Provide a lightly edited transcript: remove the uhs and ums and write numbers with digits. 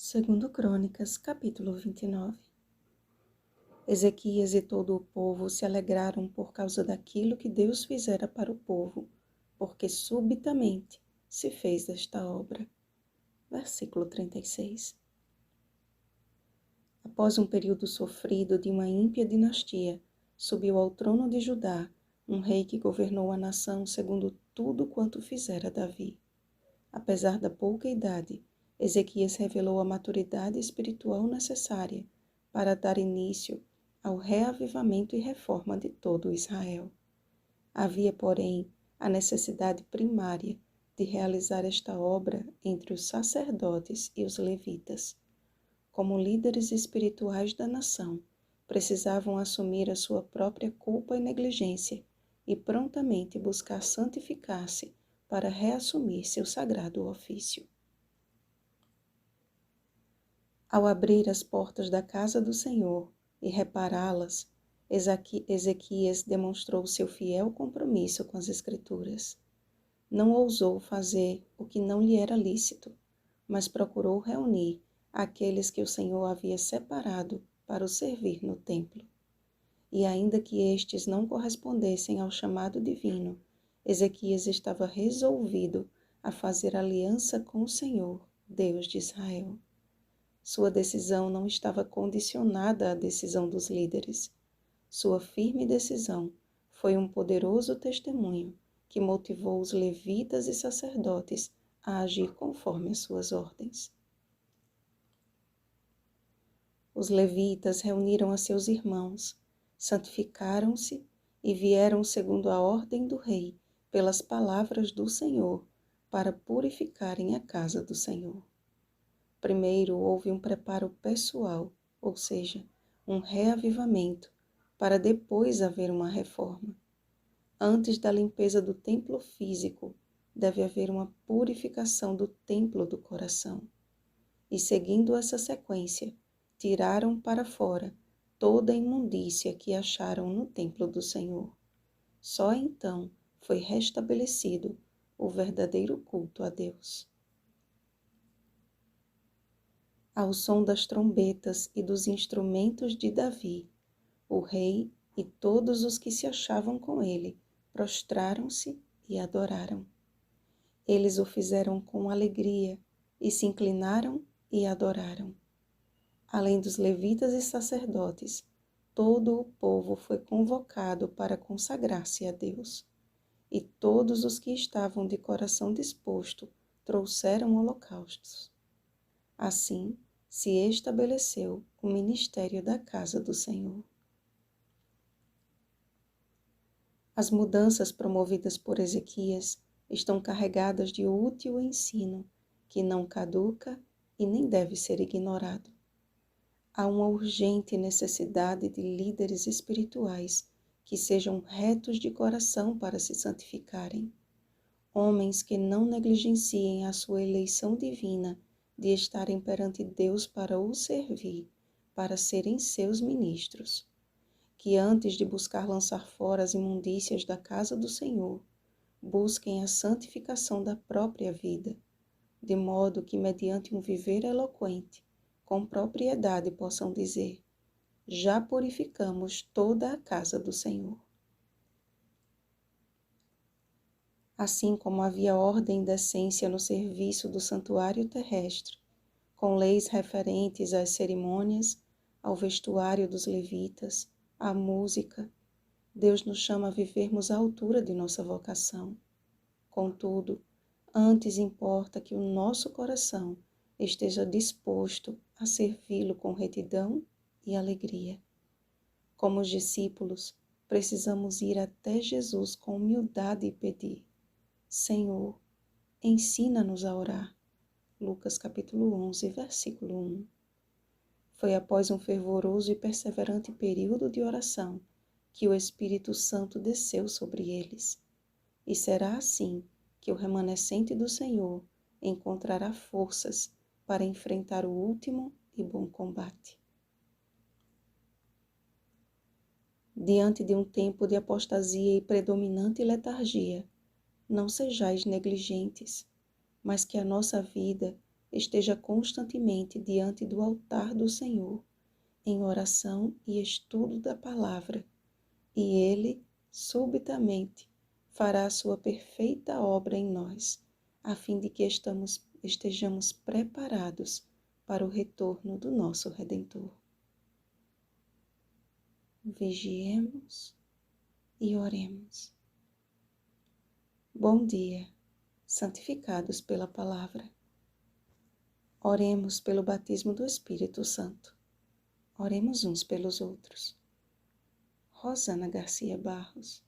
Segundo Crônicas, capítulo 29. Ezequias e todo o povo se alegraram por causa daquilo que Deus fizera para o povo, porque subitamente se fez esta obra. Versículo 36. Após um período sofrido de uma ímpia dinastia, subiu ao trono de Judá um rei que governou a nação segundo tudo quanto fizera Davi. Apesar da pouca idade, Ezequias revelou a maturidade espiritual necessária para dar início ao reavivamento e reforma de todo Israel. Havia, porém, a necessidade primária de realizar esta obra entre os sacerdotes e os levitas. Como líderes espirituais da nação, precisavam assumir a sua própria culpa e negligência e prontamente buscar santificar-se para reassumir seu sagrado ofício. Ao abrir as portas da casa do Senhor e repará-las, Ezequias demonstrou seu fiel compromisso com as Escrituras. Não ousou fazer o que não lhe era lícito, mas procurou reunir aqueles que o Senhor havia separado para o servir no templo. E ainda que estes não correspondessem ao chamado divino, Ezequias estava resolvido a fazer aliança com o Senhor, Deus de Israel. Sua decisão não estava condicionada à decisão dos líderes. Sua firme decisão foi um poderoso testemunho que motivou os levitas e sacerdotes a agir conforme as suas ordens. Os levitas reuniram a seus irmãos, santificaram-se e vieram segundo a ordem do rei, pelas palavras do Senhor, para purificarem a casa do Senhor. Primeiro houve um preparo pessoal, ou seja, um reavivamento, para depois haver uma reforma. Antes da limpeza do templo físico, deve haver uma purificação do templo do coração. E seguindo essa sequência, tiraram para fora toda a imundícia que acharam no templo do Senhor. Só então foi restabelecido o verdadeiro culto a Deus. Ao som das trombetas e dos instrumentos de Davi, o rei e todos os que se achavam com ele prostraram-se e adoraram. Eles o fizeram com alegria e se inclinaram e adoraram. Além dos levitas e sacerdotes, todo o povo foi convocado para consagrar-se a Deus. E todos os que estavam de coração disposto trouxeram holocaustos. Assim, se estabeleceu o ministério da casa do Senhor. As mudanças promovidas por Ezequias estão carregadas de útil ensino, que não caduca e nem deve ser ignorado. Há uma urgente necessidade de líderes espirituais que sejam retos de coração para se santificarem. Homens que não negligenciem a sua eleição divina de estarem perante Deus para o servir, para serem seus ministros. Que antes de buscar lançar fora as imundícias da casa do Senhor, busquem a santificação da própria vida, de modo que, mediante um viver eloquente, com propriedade possam dizer: já purificamos toda a casa do Senhor. Assim como havia ordem e decência no serviço do santuário terrestre, com leis referentes às cerimônias, ao vestuário dos levitas, à música, Deus nos chama a vivermos à altura de nossa vocação. Contudo, antes importa que o nosso coração esteja disposto a servi-lo com retidão e alegria. Como os discípulos, precisamos ir até Jesus com humildade e pedir: Senhor, ensina-nos a orar. Lucas capítulo 11, versículo 1. Foi após um fervoroso e perseverante período de oração que o Espírito Santo desceu sobre eles. E será assim que o remanescente do Senhor encontrará forças para enfrentar o último e bom combate. Diante de um tempo de apostasia e predominante letargia, não sejais negligentes, mas que a nossa vida esteja constantemente diante do altar do Senhor, em oração e estudo da palavra, e Ele, subitamente, fará a sua perfeita obra em nós, a fim de que estejamos preparados para o retorno do nosso Redentor. Vigiemos e oremos. Bom dia, santificados pela palavra. Oremos pelo batismo do Espírito Santo. Oremos uns pelos outros. Rosana Garcia Barros.